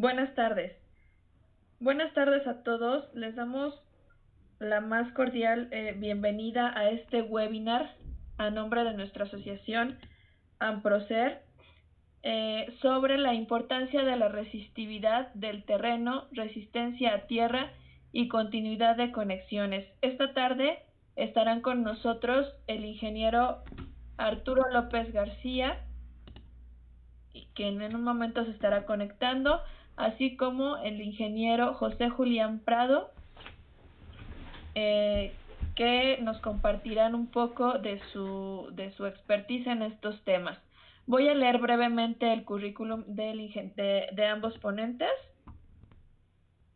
Buenas tardes. Buenas tardes a todos. Les damos la más cordial bienvenida a este webinar a nombre de nuestra asociación AMPROCER sobre la importancia de la resistividad del terreno, resistencia a tierra y continuidad de conexiones. Esta tarde estarán con nosotros el ingeniero Arturo López García, quien en un momento se estará conectando, así como el ingeniero José Julián Prado, que nos compartirán un poco de su expertise en estos temas. Voy a leer brevemente el currículum de ambos ponentes.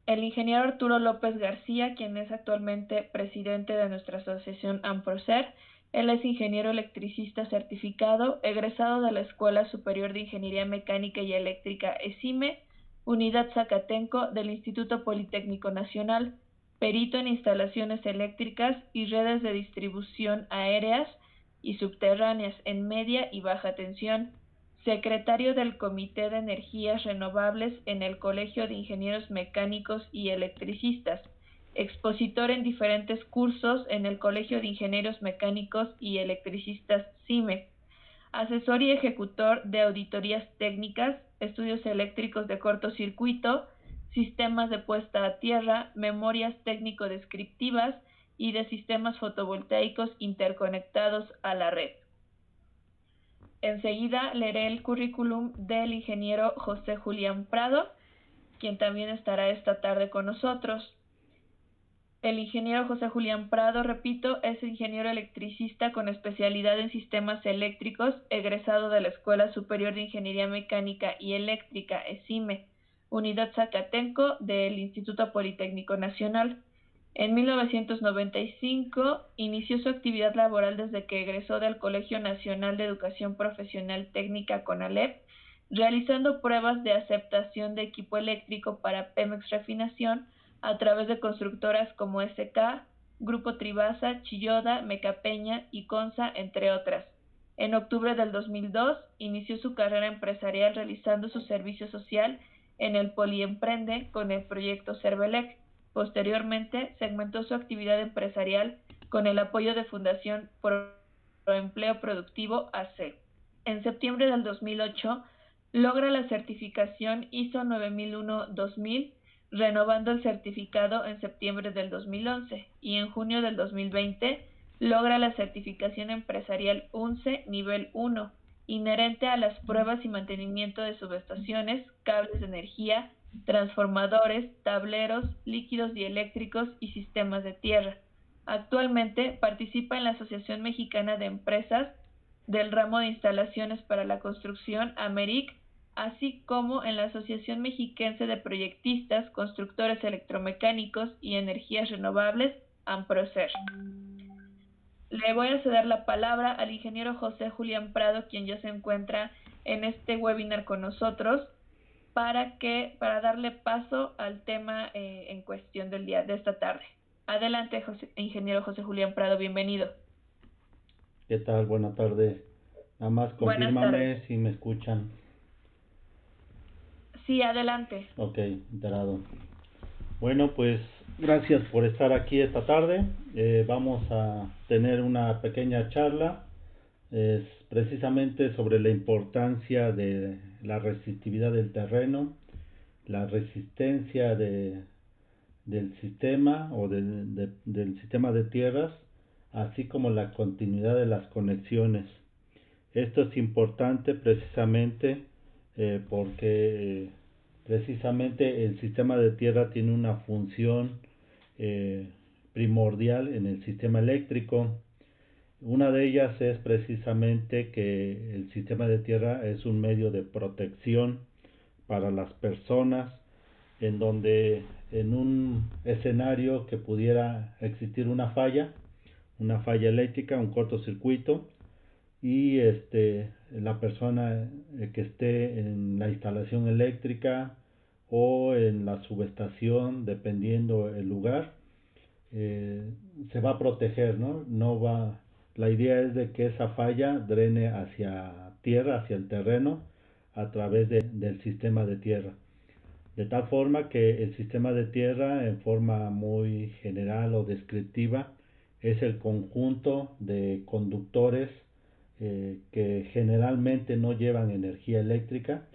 El ingeniero Arturo López García, quien es actualmente presidente de nuestra asociación AMPROCER. Él es ingeniero electricista certificado, egresado de la Escuela Superior de Ingeniería Mecánica y Eléctrica ESIME, Unidad Zacatenco del Instituto Politécnico Nacional, perito en instalaciones eléctricas y redes de distribución aéreas y subterráneas en media y baja tensión, secretario del Comité de Energías Renovables en el Colegio de Ingenieros Mecánicos y Electricistas, expositor en diferentes cursos en el Colegio de Ingenieros Mecánicos y Electricistas CIME, asesor y ejecutor de auditorías técnicas, estudios eléctricos de cortocircuito, sistemas de puesta a tierra, memorias técnico-descriptivas y de sistemas fotovoltaicos interconectados a la red. Enseguida leeré el currículum del ingeniero José Julián Prado, quien también estará esta tarde con nosotros. El ingeniero José Julián Prado, repito, es ingeniero electricista con especialidad en sistemas eléctricos, egresado de la Escuela Superior de Ingeniería Mecánica y Eléctrica, ESIME, Unidad Zacatenco del Instituto Politécnico Nacional. En 1995 inició su actividad laboral desde que egresó del Colegio Nacional de Educación Profesional Técnica CONALEP, realizando pruebas de aceptación de equipo eléctrico para Pemex Refinación a través de constructoras como SK, Grupo Tribasa, Chilloda, Mecapeña y Consa, entre otras. En octubre del 2002 inició su carrera empresarial realizando su servicio social en el Poliemprende con el proyecto Cervelec. Posteriormente, segmentó su actividad empresarial con el apoyo de Fundación Proempleo Productivo AC. En septiembre del 2008, logra la certificación ISO 9001-2000, renovando el certificado en septiembre del 2011, y en junio del 2020 logra la certificación empresarial UNCE nivel 1, inherente a las pruebas y mantenimiento de subestaciones, cables de energía, transformadores, tableros, líquidos dieléctricos y sistemas de tierra. Actualmente participa en la Asociación Mexicana de Empresas del ramo de instalaciones para la construcción, AMERIC, así como en la Asociación Mexiquense de Proyectistas, Constructores Electromecánicos y Energías Renovables, AMPROCER. Le voy a ceder la palabra al ingeniero José Julián Prado, quien ya se encuentra en este webinar con nosotros, para darle paso al tema en cuestión de esta tarde. Adelante, ingeniero José Julián Prado, bienvenido. ¿Qué tal? Buenas tardes. Nada más confírmame si me escuchan. Sí, adelante. Ok, enterado. Bueno, pues gracias por estar aquí esta tarde. Vamos a tener una pequeña charla precisamente sobre la importancia de la resistividad del terreno, la resistencia del sistema o del sistema de tierras, así como la continuidad de las conexiones. Esto es importante precisamente porque precisamente el sistema de tierra tiene una función primordial en el sistema eléctrico. Una de ellas es precisamente que el sistema de tierra es un medio de protección para las personas, en donde en un escenario que pudiera existir una falla eléctrica, un cortocircuito, y la persona que esté en la instalación eléctrica o en la subestación, dependiendo el lugar, se va a proteger, no va. La idea es de que esa falla drene hacia tierra, hacia el terreno, a través del sistema de tierra. De tal forma que el sistema de tierra, en forma muy general o descriptiva, es el conjunto de conductores que generalmente no llevan energía eléctrica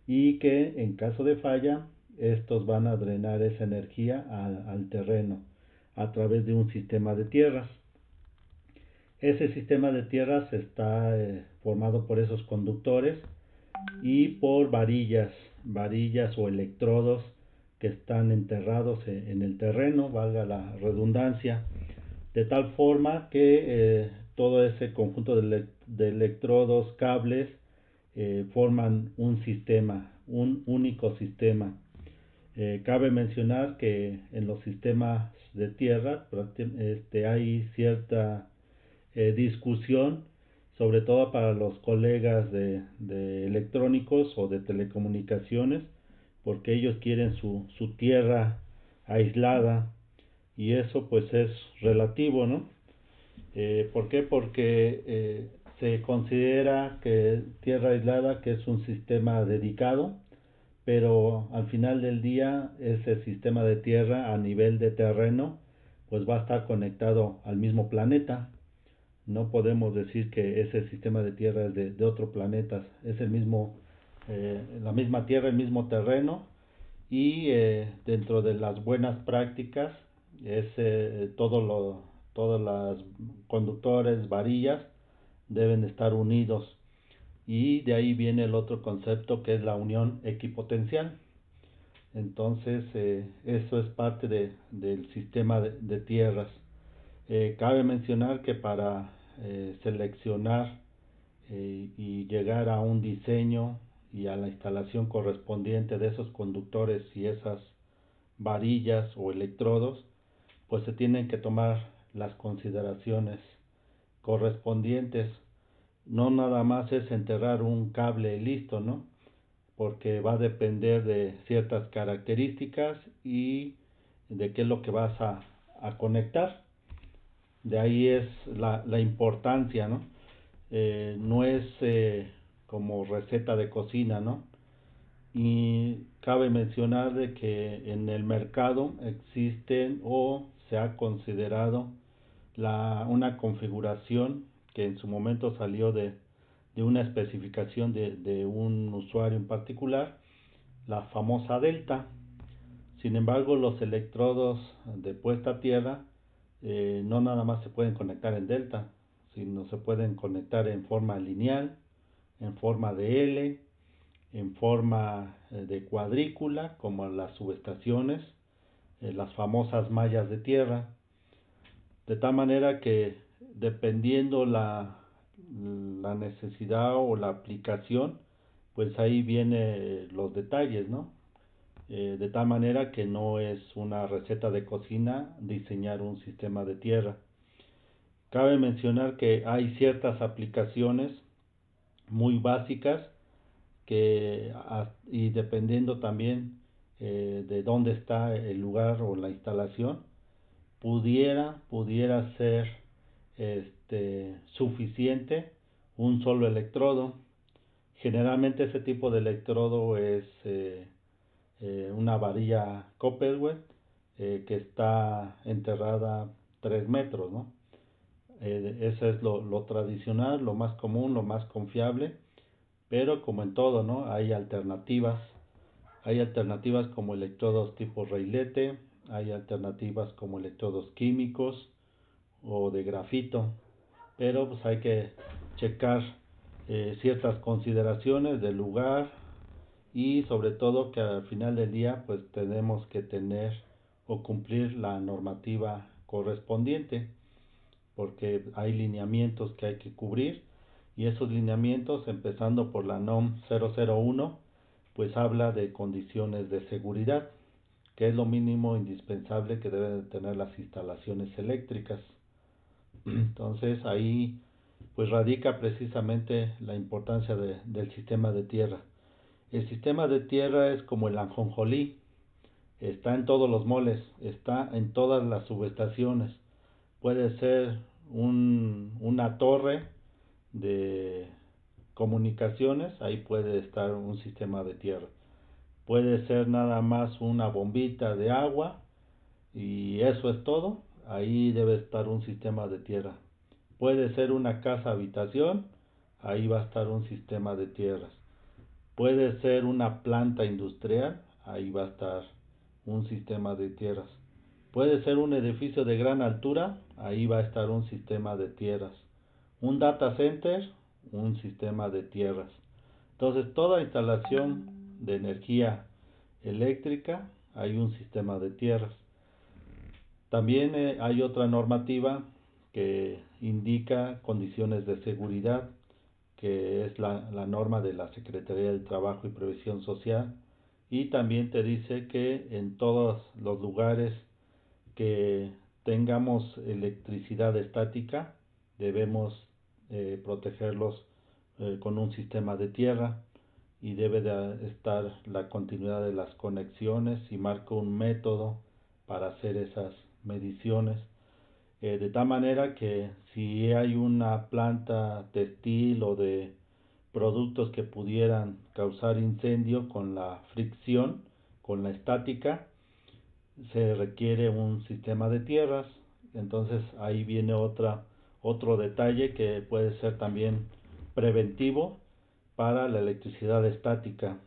y que en caso de falla estos van a drenar esa energía al terreno a través de un sistema de tierras. Ese sistema de tierras está formado por esos conductores y por varillas o electrodos que están enterrados en el terreno, valga la redundancia, de tal forma que todo ese conjunto de electrodos, cables, forman un sistema, un único sistema. Cabe mencionar que en los sistemas de tierra hay cierta discusión, sobre todo para los colegas de electrónicos o de telecomunicaciones, porque ellos quieren su tierra aislada y eso pues es relativo, ¿no? ¿Por qué? Porque se considera que tierra aislada que es un sistema dedicado, pero al final del día ese sistema de tierra a nivel de terreno pues va a estar conectado al mismo planeta. No podemos decir que ese sistema de tierra es de otro planeta, es el mismo, la misma tierra, el mismo terreno y dentro de las buenas prácticas es todos los conductores, varillas deben estar unidos y de ahí viene el otro concepto que es la unión equipotencial. Entonces eso es parte del sistema de tierras. Cabe mencionar que para seleccionar y llegar a un diseño y a la instalación correspondiente de esos conductores y esas varillas o electrodos, pues se tienen que tomar las consideraciones correspondientes. No nada más es enterrar un cable y listo, ¿no? Porque va a depender de ciertas características y de qué es lo que vas a conectar. De ahí es la importancia, ¿no? No es como receta de cocina, ¿no? Y cabe mencionar de que en el mercado existen o se ha considerado una configuración que en su momento salió de una especificación de un usuario en particular, la famosa delta. Sin embargo, los electrodos de puesta a tierra no nada más se pueden conectar en delta, sino se pueden conectar en forma lineal, en forma de L, en forma de cuadrícula, como en las subestaciones, las famosas mallas de tierra, de tal manera que dependiendo la necesidad o la aplicación, pues ahí vienen los detalles, ¿no? De tal manera que no es una receta de cocina diseñar un sistema de tierra. Cabe mencionar que hay ciertas aplicaciones muy básicas que y dependiendo también de dónde está el lugar o la instalación, pudiera ser suficiente un solo electrodo. Generalmente ese tipo de electrodo es una varilla Copperware que está enterrada 3 metros, ¿no? Eso es lo tradicional, lo más común, lo más confiable, pero como en todo, ¿no? Hay alternativas como electrodos tipo railete, hay alternativas como electrodos químicos o de grafito, pero pues hay que checar ciertas consideraciones del lugar y sobre todo que al final del día pues tenemos que tener o cumplir la normativa correspondiente porque hay lineamientos que hay que cubrir y esos lineamientos empezando por la NOM 001 pues habla de condiciones de seguridad que es lo mínimo indispensable que deben tener las instalaciones eléctricas. Entonces ahí pues radica precisamente la importancia del sistema de tierra. El sistema de tierra es como el ajonjolí, está en todos los moles, está en todas las subestaciones. Puede ser una torre de comunicaciones, ahí puede estar un sistema de tierra. puede ser nada más una bombita de agua y eso es todo. Ahí debe estar un sistema de tierra. Puede ser una casa habitación, ahí va a estar un sistema de tierras. Puede ser una planta industrial, ahí va a estar un sistema de tierras. Puede ser un edificio de gran altura, ahí va a estar un sistema de tierras. Un data center, un sistema de tierras. Entonces, toda instalación de energía eléctrica, hay un sistema de tierras. También hay otra normativa que indica condiciones de seguridad, que es la norma de la Secretaría del Trabajo y Previsión Social, y también te dice que en todos los lugares que tengamos electricidad estática debemos protegerlos con un sistema de tierra, y debe de estar la continuidad de las conexiones, y marca un método para hacer esas mediciones, de tal manera que si hay una planta textil o de productos que pudieran causar incendio con la fricción, con la estática, se requiere un sistema de tierras. Entonces ahí viene otro detalle que puede ser también preventivo para la electricidad estática.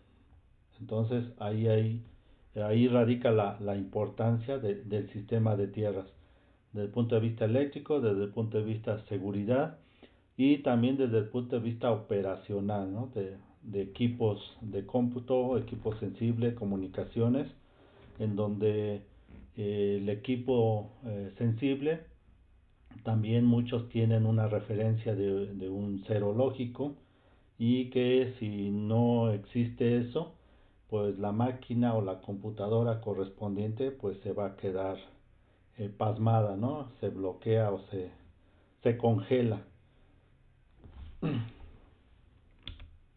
Entonces ahí radica la importancia del sistema de tierras, desde el punto de vista eléctrico, desde el punto de vista seguridad, y también desde el punto de vista operacional, ¿no? de equipos de cómputo, equipos sensibles, comunicaciones, en donde el equipo sensible, también muchos tienen una referencia de un cero lógico, y que si no existe eso, pues la máquina o la computadora correspondiente pues se va a quedar pasmada, ¿no? Se bloquea o se congela.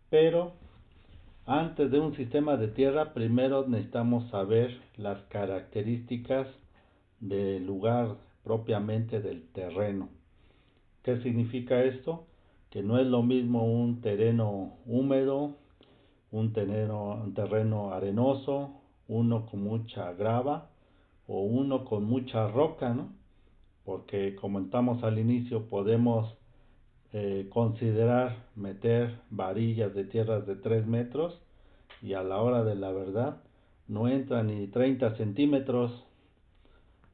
Pero antes de un sistema de tierra, primero necesitamos saber las características del lugar, propiamente del terreno. ¿Qué significa esto? Que no es lo mismo un terreno húmedo, un terreno arenoso, uno con mucha grava o uno con mucha roca, ¿no? Porque comentamos al inicio, podemos considerar meter varillas de tierras de 3 metros, y a la hora de la verdad no entra ni 30 centímetros,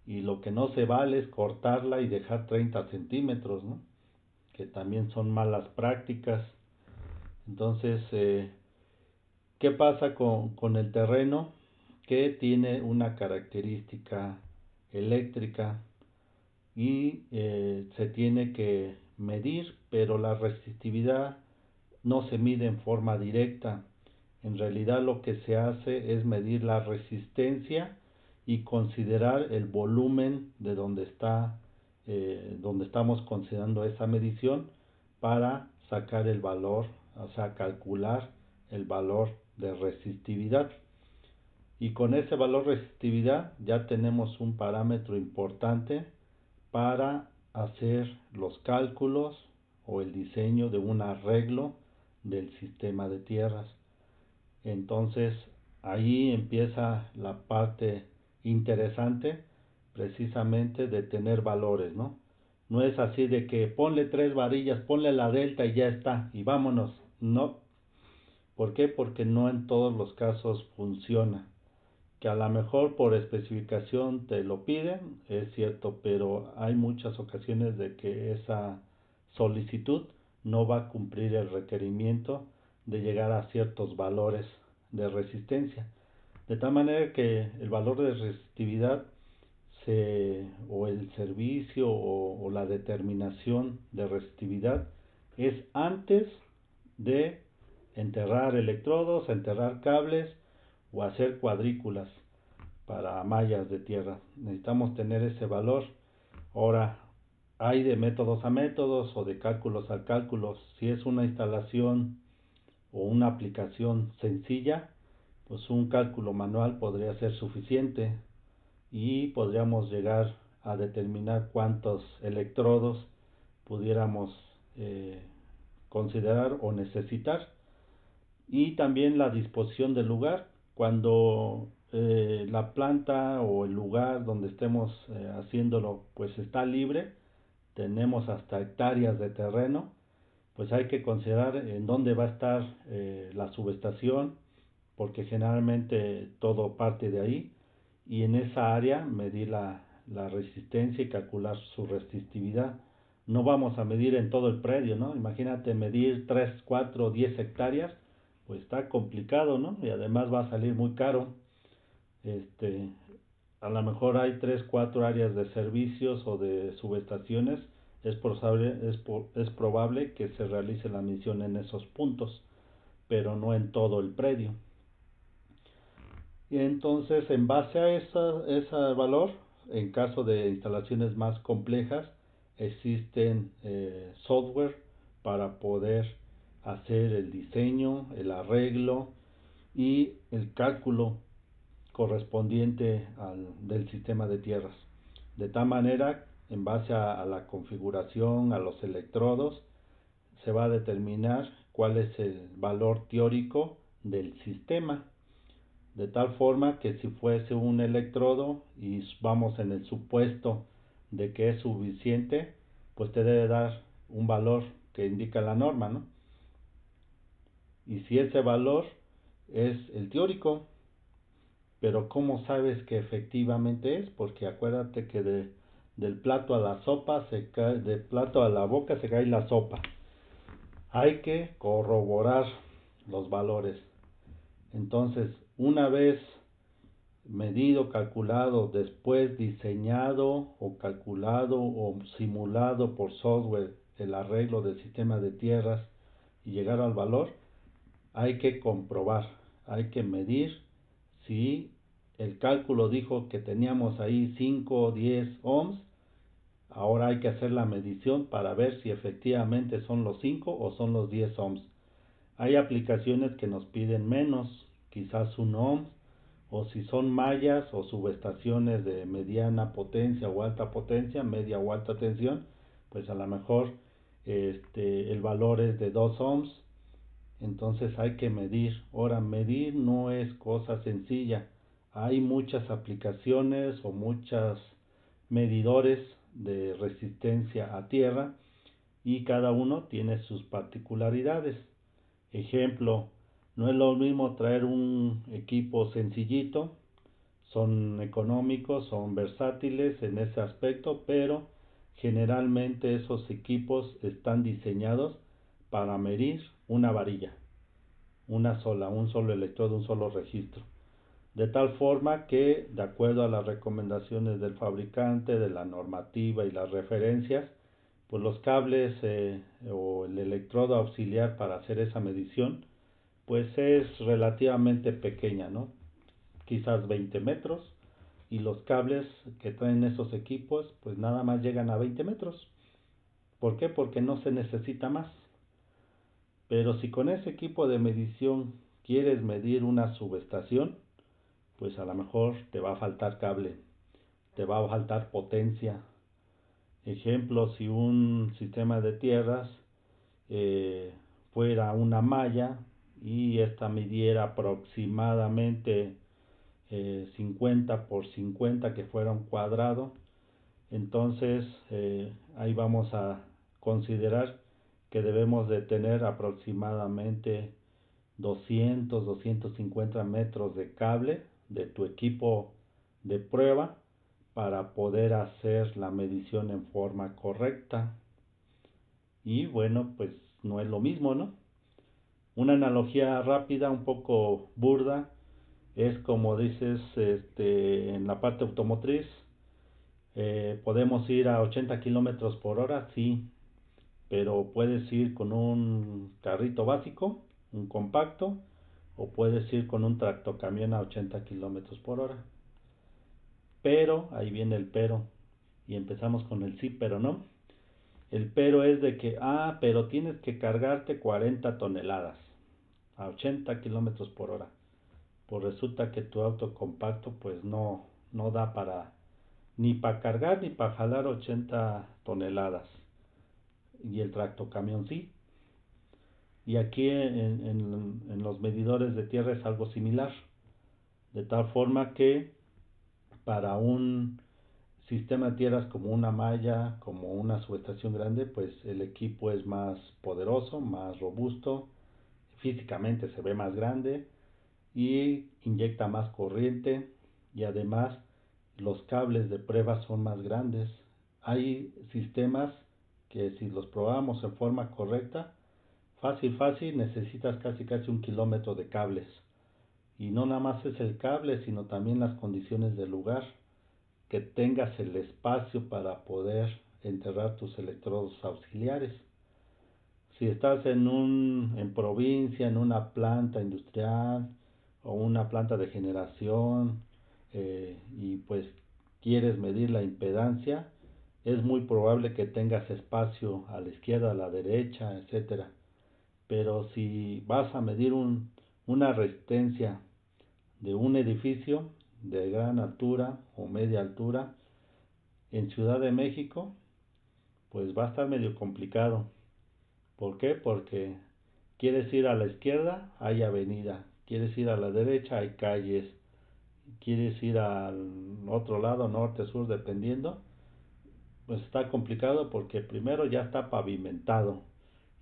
y lo que no se vale es cortarla y dejar 30 centímetros, ¿no? Que también son malas prácticas. Entonces, ¿qué pasa con el terreno? Que tiene una característica eléctrica, y se tiene que medir, pero la resistividad no se mide en forma directa. En realidad lo que se hace es medir la resistencia y considerar el volumen de donde estamos considerando esa medición, para sacar el valor, o sea, calcular el valor de resistividad. Y con ese valor de resistividad ya tenemos un parámetro importante para hacer los cálculos o el diseño de un arreglo del sistema de tierras. Entonces ahí empieza la parte interesante, precisamente de tener valores, ¿no? No es así de que ponle 3 varillas, ponle la delta y ya está, y vámonos. No. ¿Por qué? Porque no en todos los casos funciona. Que a lo mejor por especificación te lo piden, es cierto, pero hay muchas ocasiones de que esa solicitud no va a cumplir el requerimiento de llegar a ciertos valores de resistencia. De tal manera que el valor de resistividad o el servicio o la determinación de resistividad es antes de enterrar electrodos, enterrar cables o hacer cuadrículas para mallas de tierra. Necesitamos tener ese valor. Ahora, hay de métodos a métodos o de cálculos a cálculos. Si es una instalación o una aplicación sencilla, pues un cálculo manual podría ser suficiente, y podríamos llegar a determinar cuántos electrodos pudiéramos considerar o necesitar, y también la disposición del lugar. Cuando la planta o el lugar donde estemos haciéndolo pues está libre, tenemos hasta hectáreas de terreno, pues hay que considerar en dónde va a estar la subestación, porque generalmente todo parte de ahí, y en esa área medir la resistencia y calcular su resistividad. No vamos a medir en todo el predio, ¿no? Imagínate medir 3 4 10 hectáreas, pues está complicado, ¿no? Y además va a salir muy caro. Este, a lo mejor hay 3 4 áreas de servicios o de subestaciones, es probable que se realice la misión en esos puntos, pero no en todo el predio. Y entonces, en base a ese valor, en caso de instalaciones más complejas, existen software para poder hacer el diseño, el arreglo y el cálculo correspondiente del sistema de tierras. De tal manera, en base a la configuración, a los electrodos, se va a determinar cuál es el valor teórico del sistema, de tal forma que si fuese un electrodo y vamos en el supuesto de que es suficiente, pues te debe dar un valor que indica la norma, ¿no? Y si ese valor es el teórico, pero ¿cómo sabes que efectivamente es? Porque acuérdate que del plato a la sopa se cae, del plato a la boca se cae la sopa. Hay que corroborar los valores. Entonces, una vez medido, calculado, después diseñado o calculado o simulado por software el arreglo del sistema de tierras y llegar al valor, hay que comprobar, hay que medir si el cálculo dijo que teníamos ahí 5 o 10 ohms. Ahora hay que hacer la medición para ver si efectivamente son los 5 o son los 10 ohms. Hay aplicaciones que nos piden menos, quizás 1 ohm, o si son mallas o subestaciones de mediana potencia o alta potencia, media o alta tensión, pues a lo mejor el valor es de 2 ohms. Entonces hay que medir. Ahora, medir no es cosa sencilla. Hay muchas aplicaciones o muchos medidores de resistencia a tierra y cada uno tiene sus particularidades. Ejemplo, no es lo mismo traer un equipo sencillito, son económicos, son versátiles en ese aspecto, pero generalmente esos equipos están diseñados para medir una varilla, una sola, un solo electrodo, un solo registro. De tal forma que, de acuerdo a las recomendaciones del fabricante, de la normativa y las referencias, pues los cables o el electrodo auxiliar para hacer esa medición, pues es relativamente pequeña, ¿no? Quizás 20 metros, y los cables que traen esos equipos, pues nada más llegan a 20 metros. ¿Por qué? Porque no se necesita más. Pero si con ese equipo de medición quieres medir una subestación, pues a lo mejor te va a faltar cable, te va a faltar potencia. Ejemplo, si un sistema de tierras fuera una malla y esta midiera aproximadamente 50 por 50, que fuera un cuadrado, entonces ahí vamos a considerar que debemos de tener aproximadamente 200-250 metros de cable de tu equipo de prueba para poder hacer la medición en forma correcta. Y bueno, pues no es lo mismo, ¿no? Una analogía rápida, un poco burda, es como dices, en la parte automotriz, podemos ir a 80 kilómetros por hora, sí, pero puedes ir con un carrito básico, un compacto, o puedes ir con un tractocamión a 80 kilómetros por hora. Pero, ahí viene el pero, y empezamos con el sí, pero no. El pero es de que, pero tienes que cargarte 40 toneladas a 80 kilómetros por hora. Pues resulta que tu auto compacto pues no da para ni para cargar ni para jalar 80 toneladas. Y el tractocamión sí. Y aquí en los medidores de tierra es algo similar. de tal forma que para un sistema de tierras como una malla, como una subestación grande, pues el equipo es más poderoso, más robusto, físicamente se ve más grande y inyecta más corriente, y además los cables de prueba son más grandes. Hay sistemas que si los probamos en forma correcta, fácil, necesitas casi 1 kilómetro de cables. Y no nada más es el cable, sino también las condiciones del lugar, que tengas el espacio para poder enterrar tus electrodos auxiliares. Si estás en provincia, en una planta industrial o una planta de generación, y pues quieres medir la impedancia, es muy probable que tengas espacio a la izquierda, a la derecha, etcétera. Pero si vas a medir una resistencia de un edificio de gran altura o media altura en Ciudad de México, pues va a estar medio complicado. ¿Por qué? Porque quieres ir a la izquierda, hay avenida; quieres ir a la derecha, hay calles; quieres ir al otro lado, norte, sur, dependiendo, pues está complicado porque primero ya está pavimentado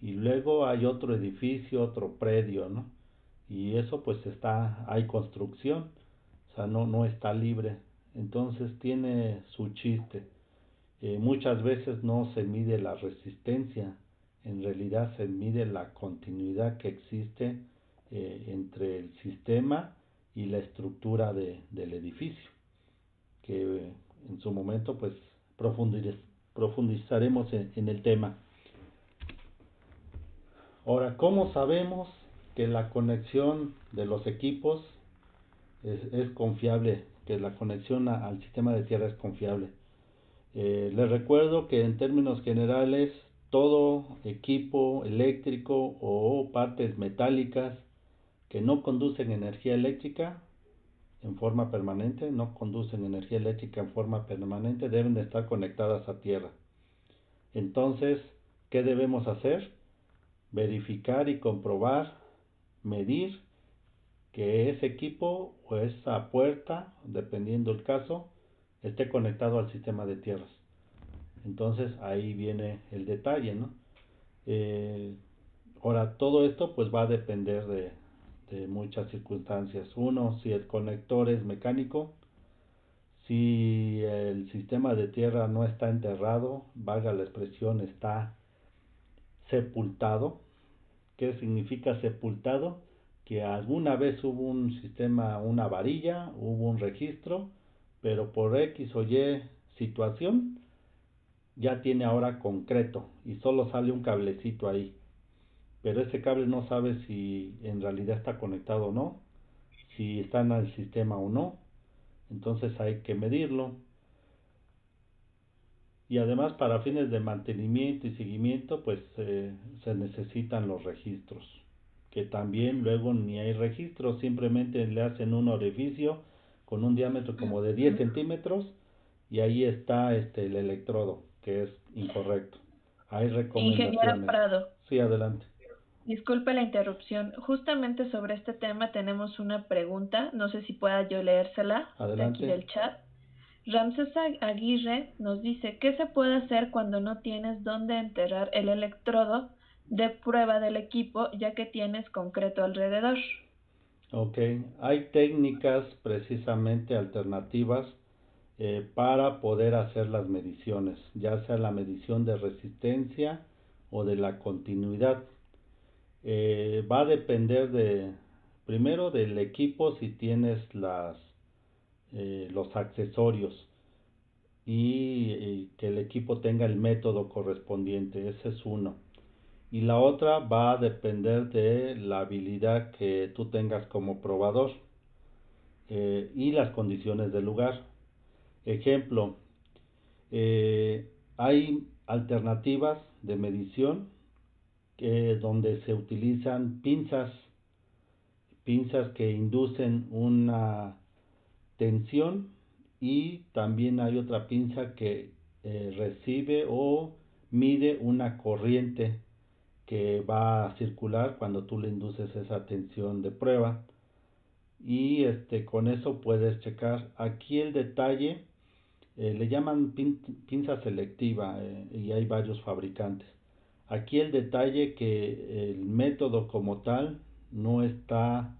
y luego hay otro edificio, otro predio, ¿no? Y eso pues hay construcción, o sea, no está libre. Entonces tiene su chiste. Muchas veces no se mide la resistencia, en realidad se mide la continuidad que existe entre el sistema y la estructura del edificio, que en su momento pues profundizaremos en el tema. Ahora, ¿cómo sabemos que la conexión de los equipos es confiable, que la conexión al sistema de tierra es confiable? Les recuerdo que en términos generales todo equipo eléctrico o partes metálicas que no conducen energía eléctrica en forma permanente, deben de estar conectadas a tierra. Entonces, ¿qué debemos hacer? Verificar y comprobar, medir que ese equipo o esa puerta, dependiendo el caso, esté conectado al sistema de tierras. Entonces ahí viene el detalle, ¿no? Ahora, todo esto pues va a depender de muchas circunstancias. Uno, si el conector es mecánico; si el sistema de tierra no está enterrado, valga la expresión, está sepultado. ¿Qué significa sepultado? Que alguna vez hubo un sistema, una varilla, hubo un registro, pero por X o Y situación ya tiene ahora concreto y solo sale un cablecito ahí, pero ese cable no sabe si en realidad está conectado o no, si está en el sistema o no. Entonces hay que medirlo. Y además, para fines de mantenimiento y seguimiento, pues se necesitan los registros, que también luego ni hay registros, simplemente le hacen un orificio con un diámetro como de 10 centímetros y ahí está el electrodo, que es incorrecto. Hay Ingeniero recomendaciones. Prado, Sí, adelante. disculpe la interrupción. Justamente sobre este tema tenemos una pregunta, no sé si pueda yo leérsela de aquí Adelante. del chat. Ramses Aguirre nos dice: ¿qué se puede hacer cuando no tienes dónde enterrar el electrodo de prueba del equipo, ya que tienes concreto alrededor? Ok, hay técnicas precisamente alternativas para poder hacer las mediciones, ya sea la medición de resistencia o de la continuidad. Va a depender primero del equipo, si tienes los accesorios y que el equipo tenga el método correspondiente. Ese es uno. Y la otra va a depender de la habilidad que tú tengas como probador y las condiciones del lugar. Ejemplo, hay alternativas de medición donde se utilizan pinzas que inducen una tensión, y también hay otra pinza que recibe o mide una corriente que va a circular cuando tú le induces esa tensión de prueba. y con eso puedes checar. Aquí el detalle, le llaman pinza selectiva, y hay varios fabricantes. Aquí el detalle que el método como tal no está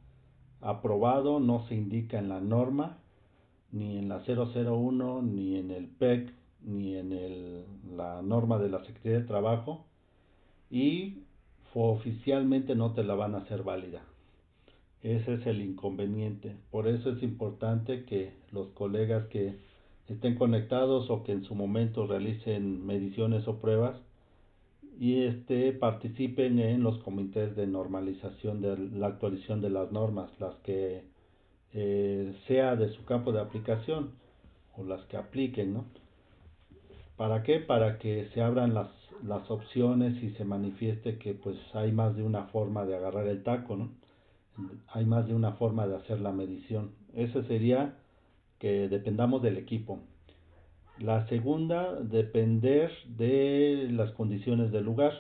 aprobado, no se indica en la norma, ni en la 001, ni en el PEC, ni en la norma de la Secretaría de Trabajo, y oficialmente no te la van a hacer válida. Ese es el inconveniente. Por eso es importante que los colegas que estén conectados o que en su momento realicen mediciones o pruebas y participen en los comités de normalización de la actualización de las normas, las que sea de su campo de aplicación o las que apliquen, ¿no? ¿Para qué? Para que se abran las opciones y se manifieste que pues hay más de una forma de agarrar el taco, ¿no? Hay más de una forma de hacer la medición. Ese sería que dependamos del equipo. La segunda, depender de las condiciones del lugar.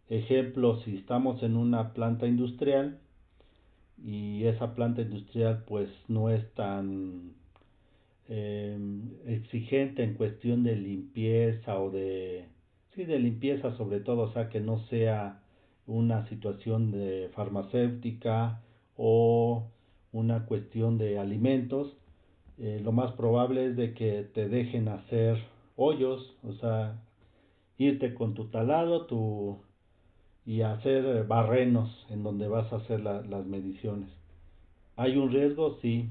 Ejemplo, si estamos en una planta industrial y esa planta industrial pues no es tan exigente en cuestión de limpieza o de limpieza sobre todo, o sea que no sea una situación de farmacéutica o una cuestión de alimentos, lo más probable es de que te dejen hacer hoyos, o sea, irte con tu talado y hacer barrenos en donde vas a hacer las mediciones. ¿Hay un riesgo? Sí,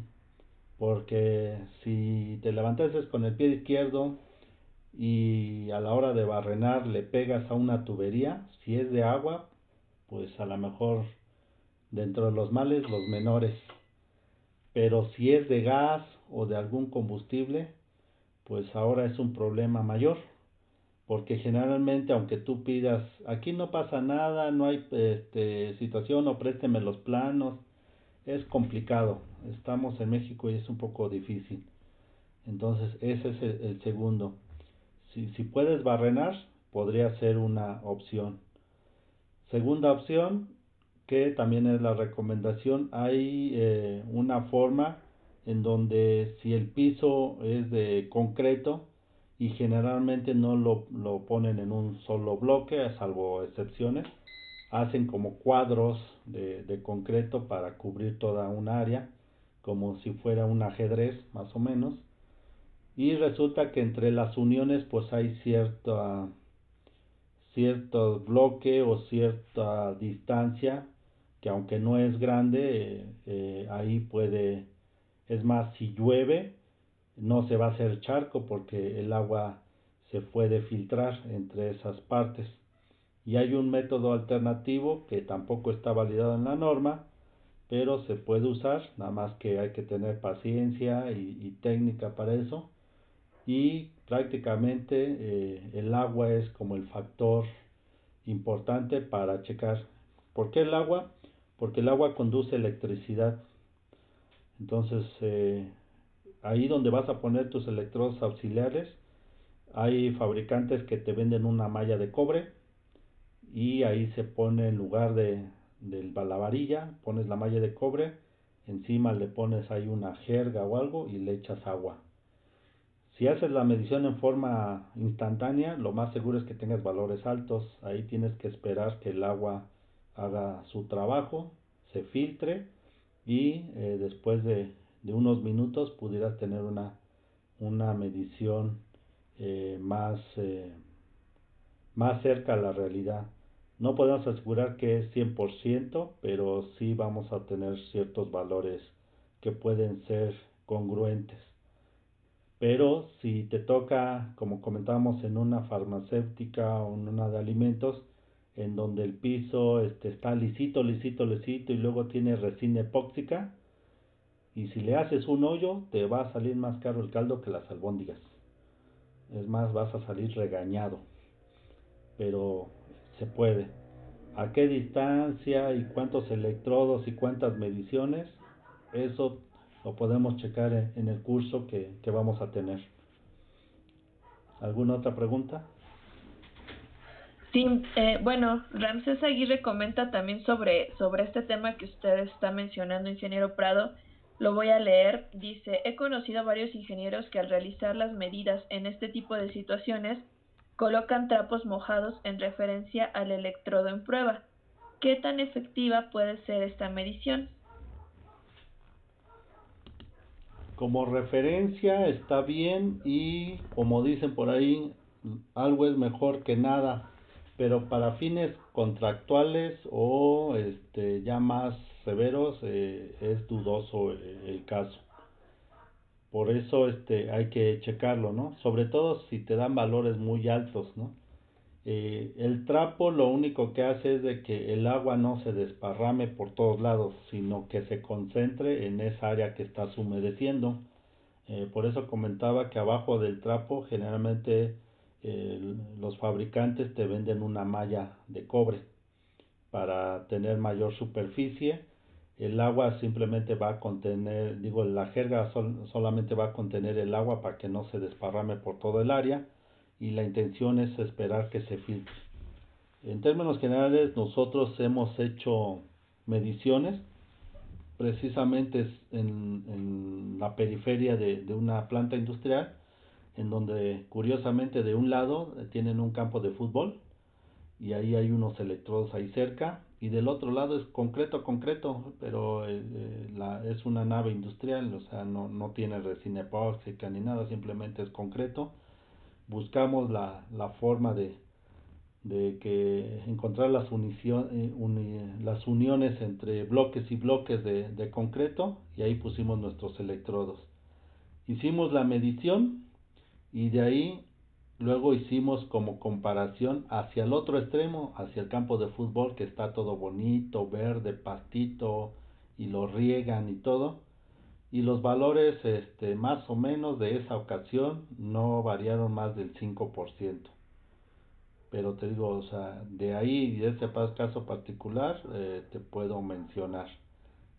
porque si te levantases con el pie izquierdo y a la hora de barrenar le pegas a una tubería, si es de agua, pues a lo mejor dentro de los males los menores, pero si es de gas o de algún combustible, pues ahora es un problema mayor, porque generalmente aunque tú pidas, aquí no pasa nada, no hay situación o présteme los planos, es complicado, estamos en México y es un poco difícil. Entonces ese es el segundo. Si puedes barrenar, podría ser una opción. Segunda opción, que también es la recomendación, hay una forma en donde si el piso es de concreto y generalmente no lo ponen en un solo bloque, salvo excepciones, hacen como cuadros de concreto para cubrir toda un área, como si fuera un ajedrez más o menos, y resulta que entre las uniones pues hay cierto bloque o cierta distancia que aunque no es grande, ahí es más, si llueve no se va a hacer charco porque el agua se puede filtrar entre esas partes. Y hay un método alternativo que tampoco está validado en la norma, pero se puede usar, nada más que hay que tener paciencia y técnica para eso, y prácticamente el agua es como el factor importante para checar. ¿Por qué el agua? Porque el agua conduce electricidad. Entonces, ahí donde vas a poner tus electrodos auxiliares, hay fabricantes que te venden una malla de cobre y ahí se pone en lugar de la varilla, pones la malla de cobre, encima le pones ahí una jerga o algo y le echas agua. Si haces la medición en forma instantánea, lo más seguro es que tengas valores altos. Ahí tienes que esperar que el agua haga su trabajo, se filtre y después de unos minutos pudieras tener una medición más cerca a la realidad. No podemos asegurar que es 100%, pero sí vamos a tener ciertos valores que pueden ser congruentes. Pero si te toca, como comentábamos, en una farmacéutica o en una de alimentos, en donde el piso está lisito, lisito, lisito y luego tiene resina epóxica, y si le haces un hoyo, te va a salir más caro el caldo que las albóndigas. Es más, vas a salir regañado, pero se puede. ¿A qué distancia y cuántos electrodos y cuántas mediciones? Eso lo podemos checar en el curso que vamos a tener. ¿Alguna otra pregunta? Sí, bueno, Ramsés Aguirre comenta también sobre este tema que usted está mencionando, ingeniero Prado. Lo voy a leer. Dice, he conocido a varios ingenieros que al realizar las medidas en este tipo de situaciones colocan trapos mojados en referencia al electrodo en prueba. ¿Qué tan efectiva puede ser esta medición? Como referencia está bien y como dicen por ahí, algo es mejor que nada, pero para fines contractuales o ya más severos es dudoso el caso. Por eso hay que checarlo, ¿no? Sobre todo si te dan valores muy altos, ¿no? El trapo lo único que hace es de que el agua no se desparrame por todos lados, sino que se concentre en esa área que estás humedeciendo. Por eso comentaba que abajo del trapo generalmente los fabricantes te venden una malla de cobre para tener mayor superficie. El agua simplemente va a contener, digo, la jerga solamente va a contener el agua para que no se desparrame por todo el área y la intención es esperar que se filtre. En términos generales, nosotros hemos hecho mediciones precisamente en la periferia de una planta industrial, en donde curiosamente de un lado tienen un campo de fútbol y ahí hay unos electrodos ahí cerca y del otro lado es concreto, pero es una nave industrial, o sea, no tiene resina epóxica ni nada, simplemente es concreto. Buscamos la forma de que encontrar las uniones entre bloques y bloques de concreto y ahí pusimos nuestros electrodos. Hicimos la medición y de ahí luego hicimos como comparación hacia el otro extremo, hacia el campo de fútbol que está todo bonito, verde, pastito y lo riegan y todo. Y los valores más o menos de esa ocasión no variaron más del 5%. Pero te digo, o sea, de ahí, de ese caso particular, te puedo mencionar.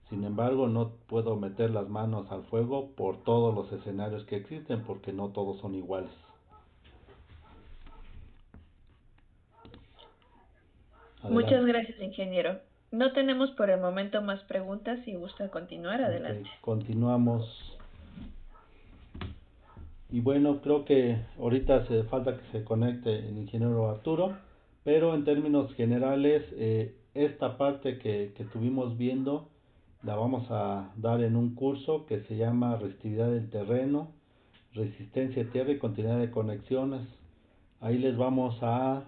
Sin embargo, no puedo meter las manos al fuego por todos los escenarios que existen, porque no todos son iguales. Muchas Adelante. gracias, ingeniero. No tenemos por el momento más preguntas. Si gusta continuar, Ok, adelante. continuamos. Y bueno, creo que ahorita hace falta que se conecte el ingeniero Arturo, pero en términos generales, esta parte que estuvimos viendo la vamos a dar en un curso que se llama Resistividad del terreno, Resistencia a tierra y continuidad de conexiones. Ahí les vamos a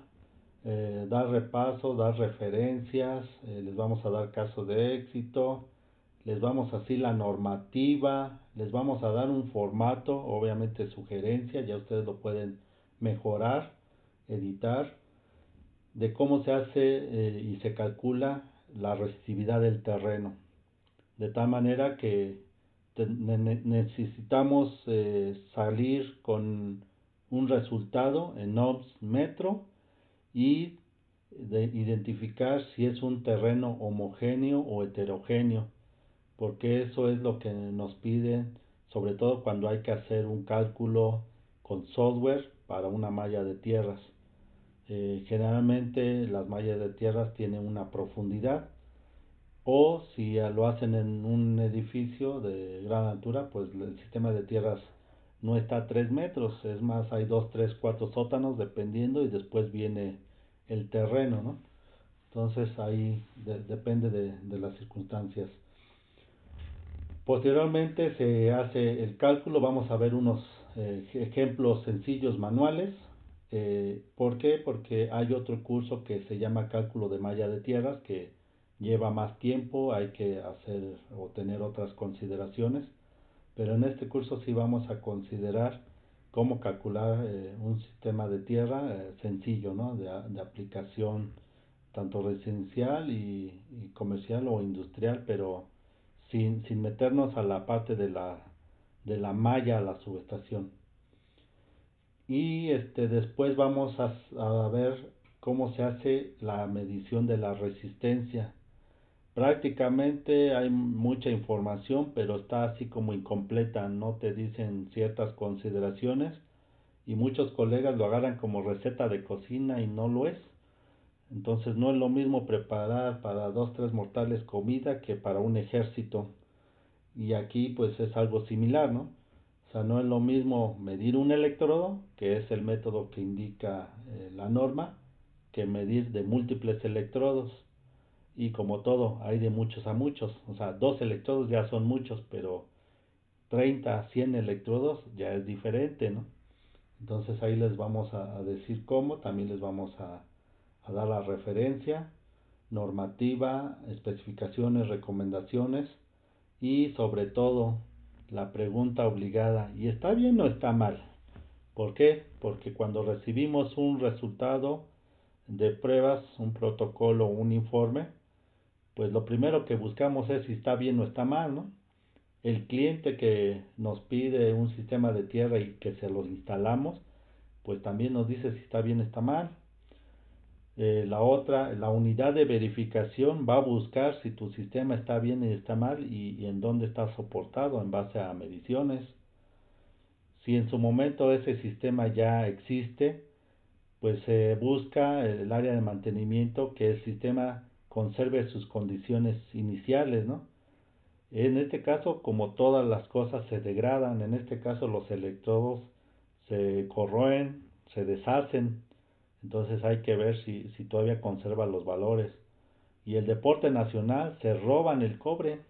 dar repaso, dar referencias, les vamos a dar casos de éxito, les vamos a decir la normativa, les vamos a dar un formato, obviamente sugerencia, ya ustedes lo pueden mejorar, editar, de cómo se hace y se calcula la resistividad del terreno. De tal manera que necesitamos salir con un resultado en ohms metro y de identificar si es un terreno homogéneo o heterogéneo, porque eso es lo que nos piden, sobre todo cuando hay que hacer un cálculo con software para una malla de tierras. Generalmente las mallas de tierras tienen una profundidad, o si lo hacen en un edificio de gran altura, pues el sistema de tierras no está a 3 metros, es más, hay 2, 3, 4 sótanos dependiendo y después viene el terreno, ¿no? Entonces ahí depende de las circunstancias. Posteriormente se hace el cálculo, vamos a ver unos ejemplos sencillos manuales. ¿Por qué? Porque hay otro curso que se llama cálculo de malla de tierras que lleva más tiempo, hay que hacer o tener otras consideraciones, pero en este curso sí vamos a considerar cómo calcular un sistema de tierra sencillo, ¿no? De aplicación tanto residencial y comercial o industrial, pero sin meternos a la parte de la malla a la subestación. Y después vamos a ver cómo se hace la medición de la resistencia. Prácticamente hay mucha información, pero está así como incompleta, no te dicen ciertas consideraciones y muchos colegas lo agarran como receta de cocina y no lo es. Entonces no es lo mismo preparar para 2, 3 mortales comida que para un ejército. Y aquí pues es algo similar, ¿no? O sea, no es lo mismo medir un electrodo, que es el método que indica la norma, que medir de múltiples electrodos. Y como todo, hay de muchos a muchos. O sea, 2 electrodos ya son muchos, pero 30 a 100 electrodos ya es diferente, ¿no? Entonces ahí les vamos a decir cómo, también les vamos a dar la referencia, normativa, especificaciones, recomendaciones y sobre todo la pregunta obligada, ¿y está bien o está mal? ¿Por qué? Porque cuando recibimos un resultado de pruebas, un protocolo, un informe, pues lo primero que buscamos es si está bien o está mal, ¿no? El cliente que nos pide un sistema de tierra y que se lo instalamos, pues también nos dice si está bien o está mal. La unidad de verificación va a buscar si tu sistema está bien y está mal y en dónde está soportado en base a mediciones. Si en su momento ese sistema ya existe, pues se busca el área de mantenimiento que el sistema conserve sus condiciones iniciales, ¿no? En este caso, como todas las cosas se degradan, en este caso los electrodos se corroen, se deshacen, entonces hay que ver si todavía conserva los valores. Y el deporte nacional se roban el cobre,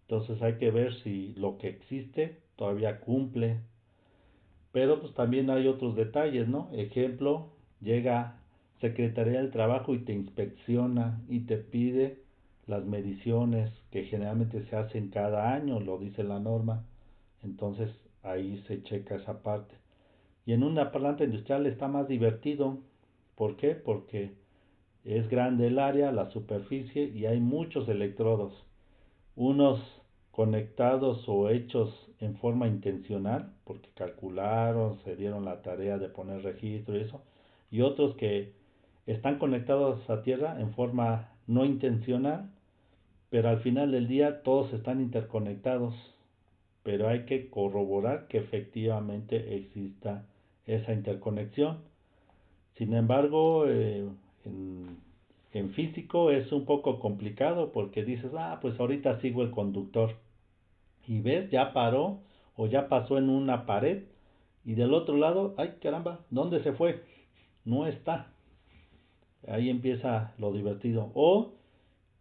entonces hay que ver si lo que existe todavía cumple. Pero pues también hay otros detalles, ¿no? Ejemplo, llega Secretaría del Trabajo y te inspecciona y te pide las mediciones que generalmente se hacen cada año, lo dice la norma. Entonces ahí se checa esa parte. Y en una planta industrial está más divertido. ¿Por qué? Porque es grande el área, la superficie y hay muchos electrodos. Unos conectados o hechos en forma intencional, porque calcularon, se dieron la tarea de poner registro y eso, y otros que están conectados a tierra en forma no intencional, pero al final del día todos están interconectados, pero hay que corroborar que efectivamente exista esa interconexión. Sin embargo, en, en físico es un poco complicado porque dices, pues ahorita sigo el conductor y ves, ya paró o ya pasó en una pared y del otro lado, ay caramba, ¿dónde se fue? No está. Ahí empieza lo divertido. O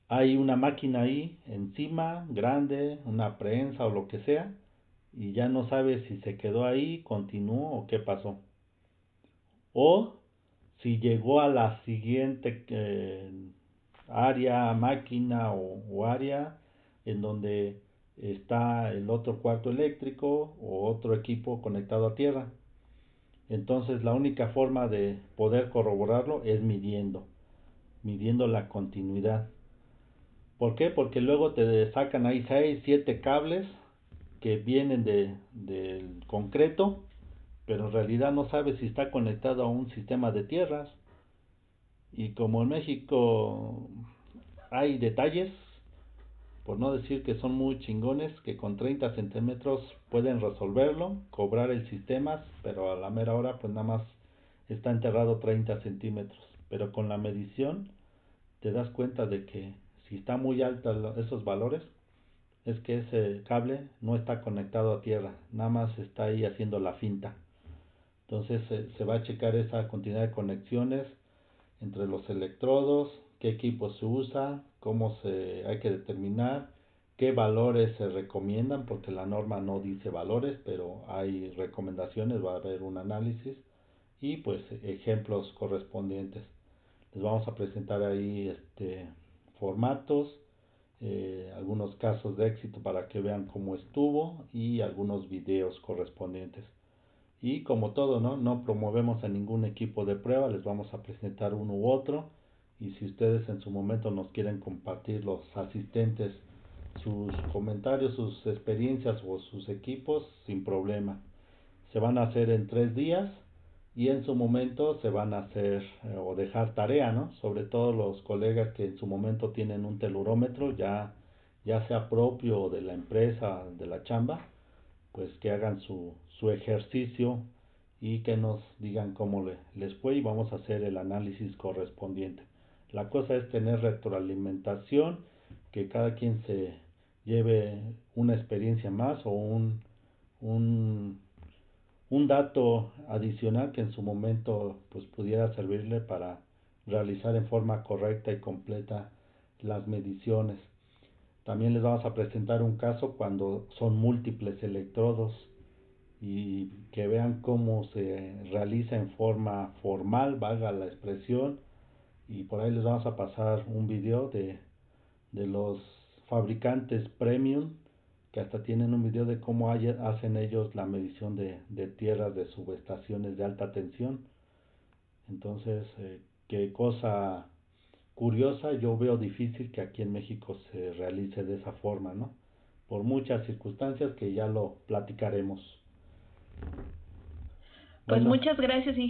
hay una máquina ahí encima, grande, una prensa o lo que sea, y ya no sabes si se quedó ahí, continuó o qué pasó. O si llegó a la siguiente área, máquina o área en donde está el otro cuarto eléctrico o otro equipo conectado a tierra. Entonces la única forma de poder corroborarlo es midiendo la continuidad. ¿Por qué? Porque luego te sacan ahí 6, 7 cables que vienen del concreto, pero en realidad no sabes si está conectado a un sistema de tierras. Y como en México hay detalles, por no decir que son muy chingones, que con 30 centímetros pueden resolverlo, cobrar el sistema, pero a la mera hora pues nada más está enterrado 30 centímetros. Pero con la medición te das cuenta de que si está muy alta esos valores, es que ese cable no está conectado a tierra, nada más está ahí haciendo la finta. Entonces se va a checar esa continuidad de conexiones entre los electrodos, qué equipo se usa, cómo se hay que determinar, qué valores se recomiendan, porque la norma no dice valores, pero hay recomendaciones, va a haber un análisis y pues ejemplos correspondientes. Les vamos a presentar ahí formatos, algunos casos de éxito para que vean cómo estuvo y algunos videos correspondientes. Y como todo, no promovemos a ningún equipo de prueba, les vamos a presentar uno u otro. Y si ustedes en su momento nos quieren compartir, los asistentes, sus comentarios, sus experiencias o sus equipos, sin problema. Se van a hacer en 3 días y en su momento se van a hacer o dejar tarea, ¿no? Sobre todo los colegas que en su momento tienen un telurómetro, ya sea propio de la empresa, de la chamba, pues que hagan su ejercicio y que nos digan cómo les fue y vamos a hacer el análisis correspondiente. La cosa es tener retroalimentación, que cada quien se lleve una experiencia más o un, un dato adicional que en su momento pues pudiera servirle para realizar en forma correcta y completa las mediciones. También les vamos a presentar un caso cuando son múltiples electrodos y que vean cómo se realiza en forma formal, valga la expresión, y por ahí les vamos a pasar un video de los fabricantes premium que hasta tienen un video de cómo hacen ellos la medición de tierras de subestaciones de alta tensión. Entonces, qué cosa curiosa, yo veo difícil que aquí en México se realice de esa forma, ¿no? Por muchas circunstancias que ya lo platicaremos. Pues Bueno, muchas gracias, ingeniero.